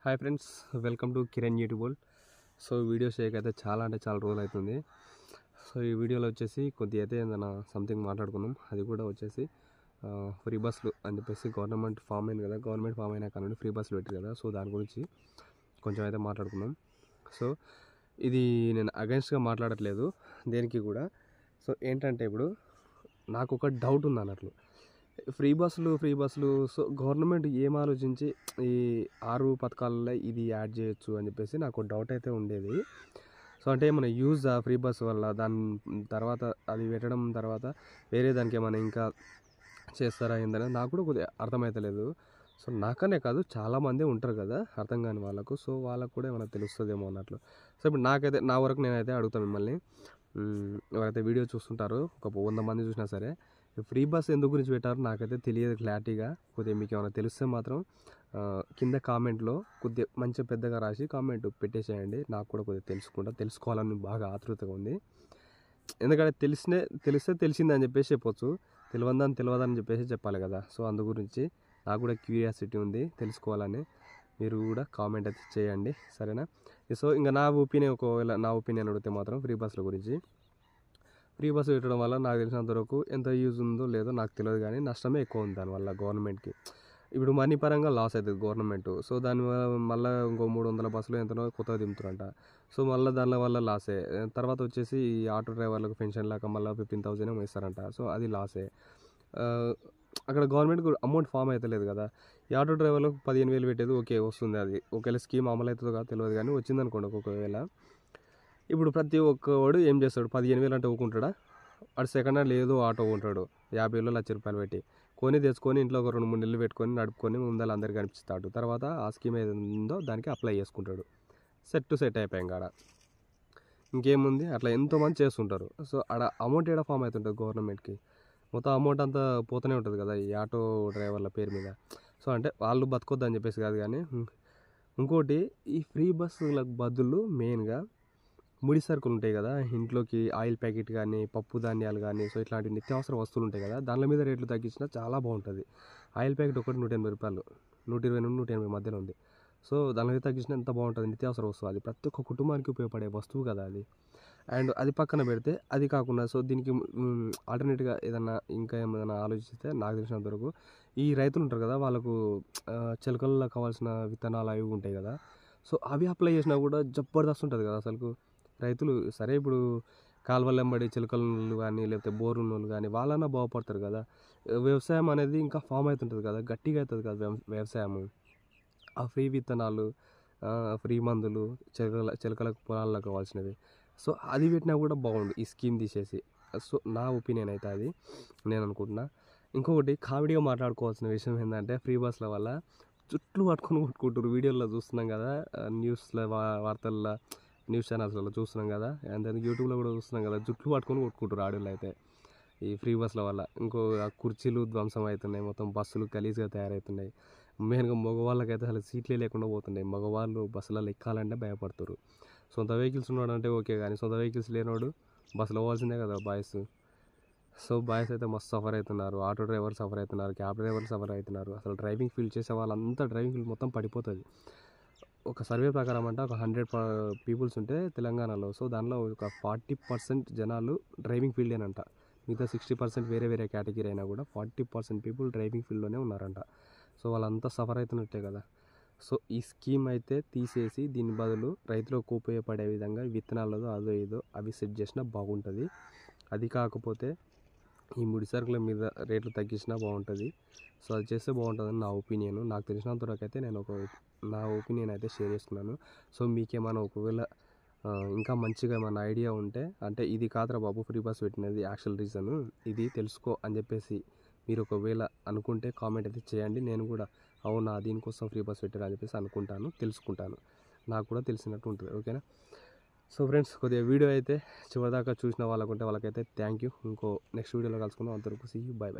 Hi friends, welcome to Kiran YouTube world. So videos చేయకైతే చాలా రోజులు అవుతుంది. సో ఈ వీడియోలో వచ్చేసి కొద్దిగా అయితే ఏదైనా సంథింగ్ మాట్లాడుకున్నాం. అది కూడా వచ్చేసి ఫ్రీ బస్సులు అని చెప్పేసి గవర్నమెంట్ ఫామ్ అయింది కదా, గవర్నమెంట్ ఫామ్ అయినా కానీ ఫ్రీ బస్సులు పెట్టారు కదా. సో దాని గురించి కొంచెం అయితే మాట్లాడుకున్నాం. సో ఇది నేను అగెన్స్ట్గా మాట్లాడట్లేదు దేనికి కూడా. సో ఏంటంటే ఇప్పుడు నాకు ఒక డౌట్ ఉంది అన్నట్లు, ఫ్రీ బస్సులు. సో గవర్నమెంట్ ఏం ఆలోచించి ఈ 6 పథకాలలో ఇది యాడ్ చేయొచ్చు అని చెప్పేసి నాకు డౌట్ అయితే ఉండేది. సో అంటే ఏమైనా యూజ్ ఆ ఫ్రీ బస్ వల్ల, దాని తర్వాత అది పెట్టడం తర్వాత వేరే దానికి ఏమైనా ఇంకా చేస్తారా ఏందని నాకు కూడా కొద్దిగా అర్థమవుతలేదు. సో నాకనే కాదు, చాలామంది ఉంటారు కదా అర్థం కాని వాళ్ళకు. సో వాళ్ళకు కూడా ఏమైనా తెలుస్తుందేమో అన్నట్లు. సో ఇప్పుడు నాకైతే, నా వరకు నేనైతే అడుగుతాను మిమ్మల్ని, ఎవరైతే వీడియో చూస్తుంటారో ఒక 100 మంది చూసినా సరే, ఫ్రీ బస్ ఎందుకు గురించి పెట్టారో నాకైతే తెలియదు క్లారిటీగా. కొద్దిగా మీకు ఏమైనా తెలిస్తే మాత్రం కింద కామెంట్లో కొద్దిగా మంచిగా పెద్దగా రాసి కామెంట్ పెట్టేసేయండి. నాకు కూడా కొద్దిగా తెలుసుకోవాలని బాగా ఆతృతగా ఉంది. ఎందుకంటే తెలిస్తే తెలిసిందని చెప్పేసి చెప్పొచ్చు, తెలియదని చెప్పేసి చెప్పాలి కదా. సో అందు గురించి నాకు కూడా క్యూరియాసిటీ ఉంది తెలుసుకోవాలని. మీరు కూడా కామెంట్ అయితే చేయండి, సరేనా? సో ఇంకా నా ఒపీనియన్ అడిగితే మాత్రం ఫ్రీ బస్సుల గురించి, ఫ్రీ బస్సు పెట్టడం వల్ల నాకు తెలిసినంత వరకు ఎంత యూజ్ ఉందో లేదో నాకు తెలియదు, కానీ నష్టమే ఎక్కువ ఉంది దానివల్ల గవర్నమెంట్కి. ఇప్పుడు మనీ పరంగా లాస్ అవుతుంది గవర్నమెంట్. సో దానివల్ల మళ్ళీ ఇంకో 300 బస్సులు ఎంతనో కొత్తగా దింపుతారంట. సో మళ్ళీ దానివల్ల లాసే. తర్వాత వచ్చేసి ఈ ఆటో డ్రైవర్లకు పెన్షన్ లాగా మళ్ళీ 15,000 ఏమో ఇస్తారంట. సో అది లాసే. అక్కడ గవర్నమెంట్కి అమౌంట్ ఫామ్ అవుతలేదు కదా. ఈ ఆటో డ్రైవర్లకు 15,000 పెట్టేది ఓకే, వస్తుంది. అది ఒకవేళ స్కీమ్ అమలు అవుతుందో కాదు తెలియదు, కానీ వచ్చిందనుకోండి ఒకవేళ. ఇప్పుడు ప్రతి ఒక్కవాడు ఏం చేస్తాడు, 15,000 అంటే ఊకుంటాడా? అటు సెకండ్ హ్యాండ్ ఏదో ఆటో ఉంటాడు 50,000 1,00,000 పెట్టి తెచ్చుకొని ఇంట్లో ఒక 2-3 నెలలు పెట్టుకొని నడుపుకొని ముందర అందరికి కనిపిస్తాడు. తర్వాత ఆ స్కీమ్ ఏది ఉందో దానికి అప్లై చేసుకుంటాడు. సెట్ అయిపోయాం కాడ. ఇంకేముంది, అట్లా ఎంతోమంది చేస్తుంటారు. సో ఆడ అమౌంట్ ఏడా ఫామ్ అవుతుంటుంది గవర్నమెంట్కి. మొత్తం అమౌంట్ అంతా పోతూనే ఉంటుంది కదా ఈ ఆటో డ్రైవర్ల పేరు మీద. సో అంటే వాళ్ళు బతకొద్దని చెప్పేసి కాదు, కానీ ఇంకోటి ఈ ఫ్రీ బస్సులకు బదులు మెయిన్గా ముడి సరుకులు ఉంటాయి కదా, ఇంట్లోకి ఆయిల్ ప్యాకెట్ కానీ, పప్పు ధాన్యాలు కానీ, సో ఇట్లాంటి నిత్యావసర వస్తువులు ఉంటాయి కదా, దాని మీద రేట్లు తగ్గించినా చాలా బాగుంటుంది. ఆయిల్ ప్యాకెట్ ఒకటి 180 రూపాయలు, 120 నుండి 180 మధ్యలో ఉంది. సో దాని మీద తగ్గించినా ఎంత బాగుంటుంది. నిత్యావసర వస్తువు, అది ప్రతి ఒక్క కుటుంబానికి ఉపయోగపడే వస్తువు కదా అది. అండ్ అది పక్కన పెడితే, అది కాకుండా సో దీనికి ఆల్టర్నేట్గా ఇంకా ఏమైనా ఆలోచిస్తే నాకు తెలిసినంత వరకు ఈ రైతులు ఉంటారు కదా, వాళ్ళకు చిలకల్లో కావాల్సిన విత్తనాలు అవి ఉంటాయి కదా. సో అవి అప్లై చేసినా కూడా జబర్దస్త్ ఉంటుంది కదా అసలు. రైతులు సరే, ఇప్పుడు కాలువలెంబడి చిలకలు కానీ లేకపోతే బోరు ఉన్నోళ్ళు కానీ వాళ్ళన్నా బాగుపడతారు కదా. వ్యవసాయం అనేది ఇంకా ఫామ్ అవుతుంటుంది కదా, గట్టిగా అవుతుంది కదా వ్యవసాయం. ఆ ఫ్రీ విత్తనాలు, ఫ్రీ మందులు, చిలకలకు పొలాలకు కావాల్సినవి, సో అది పెట్టినా కూడా బాగుండు ఈ స్కీమ్ తీసేసి. సో నా ఒపీనియన్ అయితే అది నేను అనుకుంటున్నా. ఇంకొకటి కామెడీగా మాట్లాడుకోవాల్సిన విషయం ఏంటంటే, ఫ్రీ బస్ల వల్ల జుట్లు పట్టుకొని కొట్టుకుంటారు. వీడియోలో చూస్తున్నాం కదా, న్యూస్లో వార్తల్లో, న్యూస్ ఛానల్స్లో చూస్తున్నాం కదా, అంతే యూట్యూబ్లో కూడా చూస్తున్నాం కదా, జుట్లు పట్టుకొని కొట్టుకుంటారు ఆడవాళ్ళు అయితే ఈ ఫ్రీ బస్ల వల్ల. ఇంకో కుర్చీలు ధ్వంసం అవుతున్నాయి, మొత్తం బస్సులు గలీజ్గా తయారవుతున్నాయి. మెయిన్గా మగవాళ్ళకైతే అసలు సీట్లే లేకుండా పోతున్నాయి. మగవాళ్ళు బస్సులలో ఎక్కాలంటే భయపడుతారు. సొంత వెహికల్స్ ఉన్నాడంటే ఓకే, కానీ సొంత వెహికల్స్ లేనివాడు బస్సులో పోవాల్సిందే కదా బాయ్స్. సో బాయ్స్ అయితే మస్తు సఫర్ అవుతున్నారు, ఆటో డ్రైవర్ సఫర్ అవుతున్నారు, క్యాబ్ డ్రైవర్లు సఫర్ అవుతున్నారు. అసలు డ్రైవింగ్ ఫీల్డ్ చేసే వాళ్ళంతా డ్రైవింగ్ ఫీల్డ్ మొత్తం పడిపోతుంది. ఒక సర్వే ప్రకారం అంటే ఒక 100 పీపుల్స్ ఉంటే తెలంగాణలో, సో దానిలో ఒక 40% జనాలు డ్రైవింగ్ ఫీల్డేనంట. మిగతా 60% వేరే కేటగిరీ అయినా కూడా 40% పీపుల్ డ్రైవింగ్ ఫీల్డ్లోనే ఉన్నారంట. సో వాళ్ళంతా సఫర్ అవుతున్నట్టే కదా. సో ఈ స్కీమ్ అయితే తీసేసి దీని బదులు రైతులకు ఉపయోగపడే విధంగా విత్తనాలదో అదో ఏదో అవి సెట్ చేసినా బాగుంటుంది. అది కాకపోతే ఈ ముడి సరుకుల మీద రేట్లు తగ్గించినా బాగుంటుంది. సో అది చేస్తే బాగుంటుందని నా ఒపీనియన్. నాకు తెలిసినంత వరకు అయితే నేను నా ఒపీనియన్ అయితే షేర్ చేసుకున్నాను. సో మీకేమైనా ఒకవేళ ఇంకా మంచిగా ఏమైనా ఐడియా ఉంటే, అంటే ఇది కాదురా బాబు ఫ్రీ బస్ పెట్టినది యాక్చువల్ రీజన్ ఇది తెలుసుకో అని చెప్పేసి మీరు ఒకవేళ అనుకుంటే కామెంట్ అయితే చేయండి. నేను కూడా అవునా దీనికోసం ఫ్రీ బస్ పెట్టారా అని చెప్పేసి తెలుసుకుంటాను. నాకు కూడా తెలిసినట్టు ఉంటుంది. ఓకేనా? సో ఫ్రెండ్స్, కొద్దిగా వీడియో అయితే చివరిదాకా చూసిన వాళ్ళకుంటే వాళ్ళకైతే థ్యాంక్ యూ. ఇంకో నెక్స్ట్ వీడియోలో కలుసుకుందాం. అంతవరకు సీ యూ, బై బై.